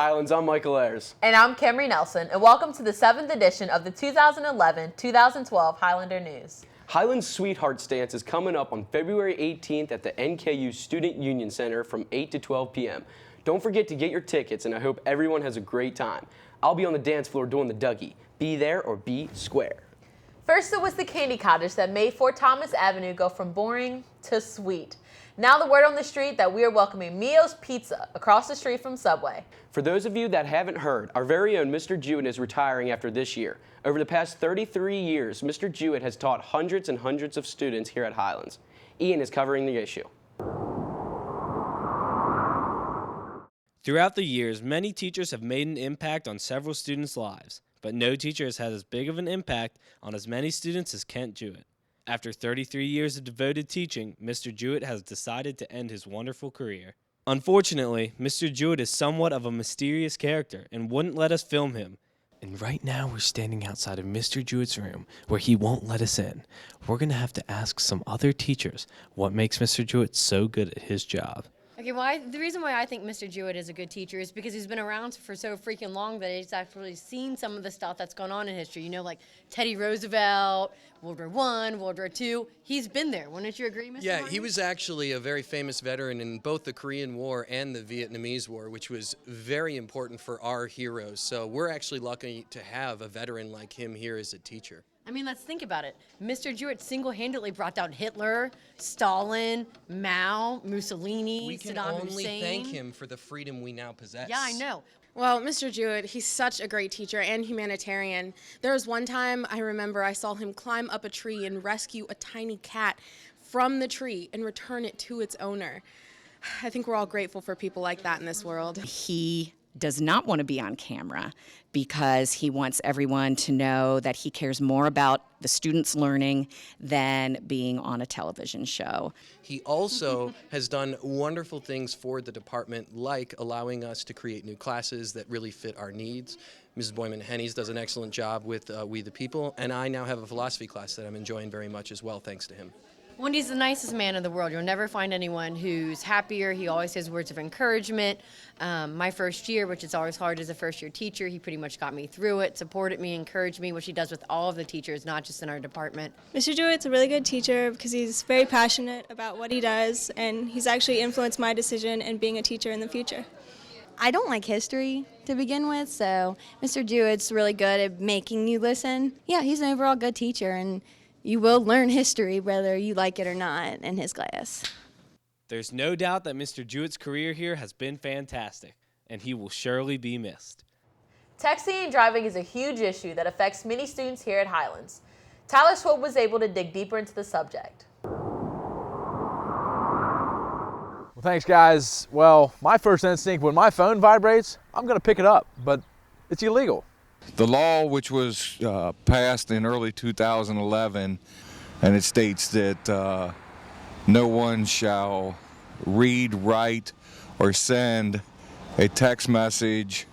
Highlands, I'm Michael Ayers. And I'm Camry Nelson, and welcome to the 7th edition of the 2011-2012 Highlander News. Highlands Sweethearts Dance is coming up on February 18th at the NKU Student Union Center from 8 to 12 p.m. Don't forget to get your tickets, and I hope everyone has a great time. I'll be on the dance floor doing the Dougie. Be there or be square. First, it was the Candy Cottage that made Fort Thomas Avenue go from boring to sweet. Now the word on the street that we are welcoming Mio's Pizza across the street from Subway. For those of you that haven't heard, our very own Mr. Jewett is retiring after this year. Over the past 33 years, Mr. Jewett has taught hundreds and hundreds of students here at Highlands. Ian is covering the issue. Throughout the years, many teachers have made an impact on several students' lives, but no teacher has had as big of an impact on as many students as Kent Jewett. After 33 years of devoted teaching, Mr. Jewett has decided to end his wonderful career. Unfortunately, Mr. Jewett is somewhat of a mysterious character and wouldn't let us film him. And right now we're standing outside of Mr. Jewett's room where he won't let us in. We're going to have to ask some other teachers what makes Mr. Jewett so good at his job. Okay, well, the reason why I think Mr. Jewett is a good teacher is because he's been around for so freaking long that he's actually seen some of the stuff that's gone on in history. You know, like Teddy Roosevelt, World War I, World War II. He's been there. Wouldn't you agree, Mr. Yeah, Martin? he was actually a very famous veteran in both the Korean War and the Vietnamese War, which was very important for our heroes. So we're actually lucky to have a veteran like him here as a teacher. I mean, let's think about it. Mr. Jewett single-handedly brought down Hitler, Stalin, Mao, Mussolini, We can Saddam only Hussein. thank him for the freedom we now possess. Yeah, I know. Well, Mr. Jewett, he's such a great teacher and humanitarian. There was one time I remember I saw him climb up a tree and rescue a tiny cat from the tree and return it to its owner. I think we're all grateful for people like that in this world. He does not want to be on camera because he wants everyone to know that he cares more about the students learning than being on a television show. He also has done wonderful things for the department, like allowing us to create new classes that really fit our needs. Mrs. Boyman-Hennies does an excellent job with We the People, and I now have a philosophy class that I'm enjoying very much as well, thanks to him. Wendy's the nicest man in the world. You'll never find anyone who's happier. He always has words of encouragement. My first year, which is always hard as a first-year teacher, he pretty much got me through it, supported me, encouraged me, which he does with all of the teachers, not just in our department. Mr. Jewett's a really good teacher because he's very passionate about what he does, and he's actually influenced my decision in being a teacher in the future. I don't like history to begin with, so Mr. Jewett's really good at making you listen. Yeah, he's an overall good teacher, and you will learn history whether you like it or not in his class. There's no doubt that Mr. Jewett's career here has been fantastic, and he will surely be missed. Texting and driving is a huge issue that affects many students here at Highlands. Tyler Swope was able to dig deeper into the subject. Well, thanks, guys. Well, my first instinct when my phone vibrates, I'm going to pick it up, but it's illegal. The law, which was passed in early 2011, and it states that no one shall read, write, or send a text message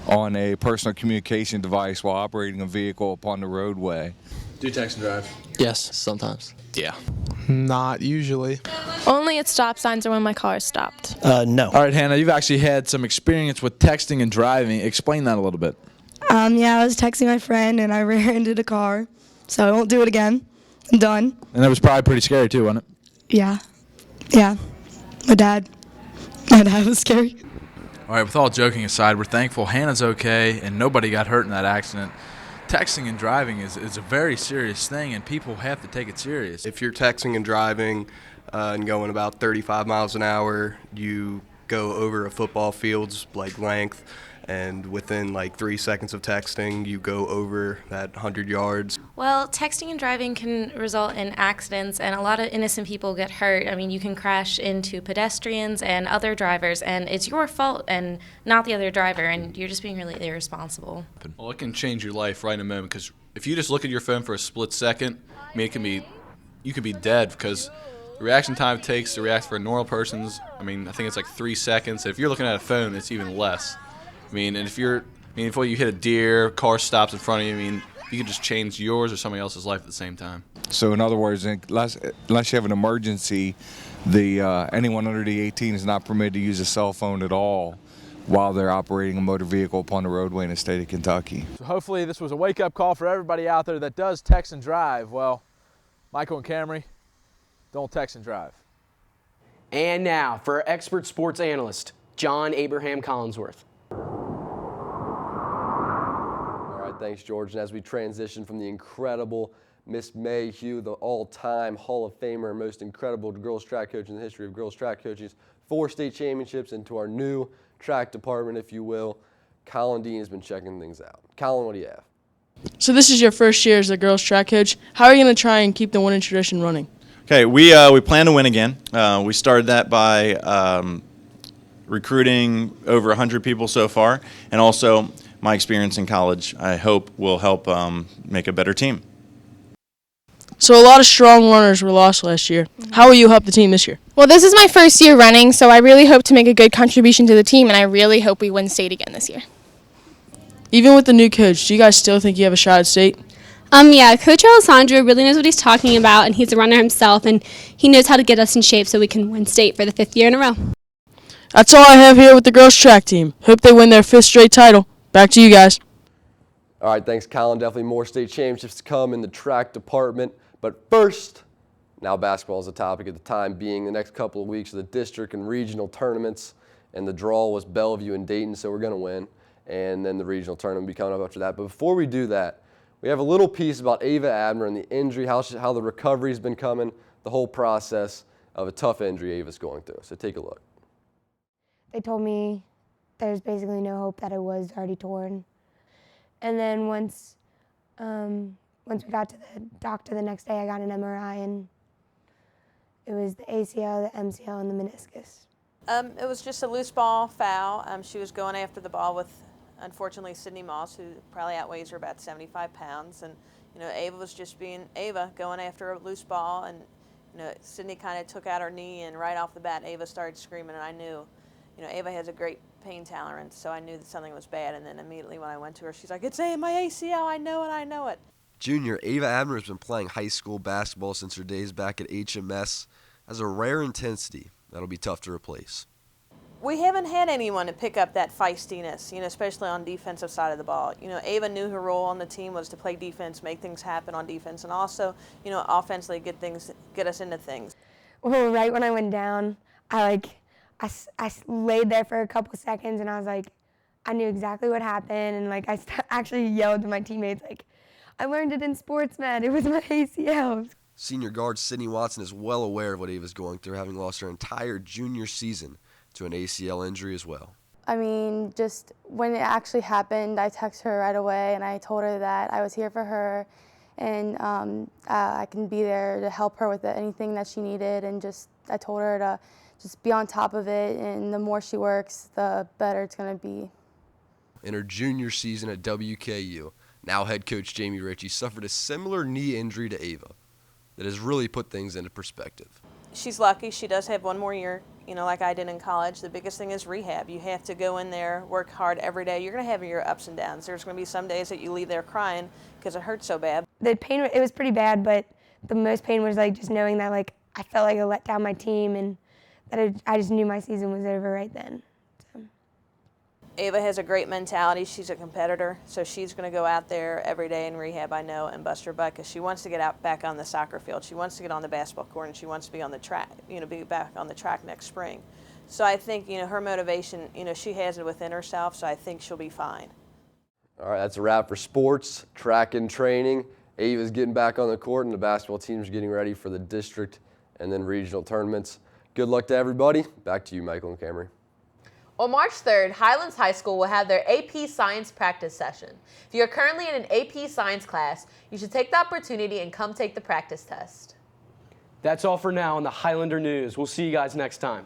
on a personal communication device while operating a vehicle upon the roadway. Do you text and drive? Yes, sometimes. Yeah. Not usually. Only at stop signs or when my car is stopped. No. All right, Hannah, you've actually had some experience with texting and driving. Explain that a little bit. Yeah, I was texting my friend and I rear-ended a car, so I won't do it again. I'm done. And that was probably pretty scary too, wasn't it? Yeah. My dad was scary. All right, with all joking aside, we're thankful Hannah's okay and nobody got hurt in that accident. Texting and driving is a very serious thing, and people have to take it serious. If you're texting and driving and going about 35 miles an hour, you go over a football field's like length, and within like 3 seconds of texting, you go over that 100 yards. Well, texting and driving can result in accidents, and a lot of innocent people get hurt. I mean, you can crash into pedestrians and other drivers, and it's your fault and not the other driver, and you're just being really irresponsible. Well, it can change your life right in a moment, because if you just look at your phone for a split second, I mean, you could be dead, because the reaction time it takes to react for normal persons, I think it's like 3 seconds. If you're looking at a phone, it's even less. And if you hit a deer, car stops in front of you, you could just change yours or somebody else's life at the same time. So in other words, unless you have an emergency, anyone under the 18 is not permitted to use a cell phone at all while they're operating a motor vehicle upon the roadway in the state of Kentucky. So hopefully this was a wake-up call for everybody out there that does text and drive. Well, Michael and Camry, don't text and drive. And now for our expert sports analyst, John Abraham Collinsworth. All right, thanks, George. And as we transition from the incredible Miss Mayhew, the all-time Hall of Famer, most incredible girls track coach in the history of girls track coaches, 4 state championships, into our new track department, if you will, Colin Dean has been checking things out. Colin, what do you have? So this is your first year as a girls track coach. How are you going to try and keep the winning tradition running? Okay, we plan to win again. We started that by recruiting over 100 people so far, and also my experience in college, I hope, will help make a better team. So a lot of strong runners were lost last year. How will you help the team this year? Well, this is my first year running, so I really hope to make a good contribution to the team, and I really hope we win state again this year. Even with the new coach, do you guys still think you have a shot at state? Yeah, Coach Alessandro really knows what he's talking about, and he's a runner himself, and he knows how to get us in shape so we can win state for the 5th year in a row. That's all I have here with the girls track team. Hope they win their 5th straight title. Back to you guys. All right, thanks, Colin. Definitely more state championships to come in the track department. But first, now basketball is the topic at the time being. The next couple of weeks of the district and regional tournaments, and the draw was Bellevue and Dayton, so we're going to win. And then the regional tournament will be coming up after that. But before we do that, we have a little piece about Ava Abner and the injury, how the recovery's been coming, the whole process of a tough injury Ava's going through. So take a look. They told me there's basically no hope that it was already torn. And then once we got to the doctor the next day, I got an MRI, and it was the ACL, the MCL, and the meniscus. It was just a loose ball foul. She was going after the ball with, unfortunately, Sydney Moss, who probably outweighs her about 75 pounds. And, Ava was just being Ava, going after a loose ball. And, Sydney kind of took out her knee, and right off the bat, Ava started screaming. And I knew, Ava has a great pain tolerance, so I knew that something was bad. And then immediately when I went to her, she's like, "It's my ACL, I know it, I know it." Junior Ava Abner has been playing high school basketball since her days back at HMS. Has a rare intensity that'll be tough to replace. We haven't had anyone to pick up that feistiness, especially on defensive side of the ball. Ava knew her role on the team was to play defense, make things happen on defense, and also, offensively get us into things. Well, right when I went down, I laid there for a couple seconds, and I was like, I knew exactly what happened, and I actually yelled to my teammates, I learned it in sports med. It was my ACL. Senior guard Sydney Watson is well aware of what Ava's going through, having lost her entire junior season to an ACL injury as well. I mean, just when it actually happened, I texted her right away, and I told her that I was here for her, and I can be there to help her with anything that she needed, and I told her to just be on top of it, and the more she works, the better it's going to be. In her junior season at WKU, now head coach Jamie Ritchie suffered a similar knee injury to Ava that has really put things into perspective. She's lucky. She does have one more year, like I did in college. The biggest thing is rehab. You have to go in there, work hard every day. You're going to have your ups and downs. There's going to be some days that you leave there crying because it hurts so bad. The pain, it was pretty bad, but the most pain was just knowing that I felt like I let down my team, and that I just knew my season was over right then. Ava has a great mentality. She's a competitor, so she's going to go out there every day in rehab, I know, and bust her butt because she wants to get back on the soccer field. She wants to get on the basketball court, and she wants to be on the track, be back on the track next spring. So I think, her motivation, she has it within herself, so I think she'll be fine. All right, that's a wrap for sports, track and training. Ava's getting back on the court, and the basketball team's getting ready for the district and then regional tournaments. Good luck to everybody. Back to you, Michael and Camry. On March 3rd, Highlands High School will have their AP Science practice session. If you're currently in an AP Science class, you should take the opportunity and come take the practice test. That's all for now on the Highlander News. We'll see you guys next time.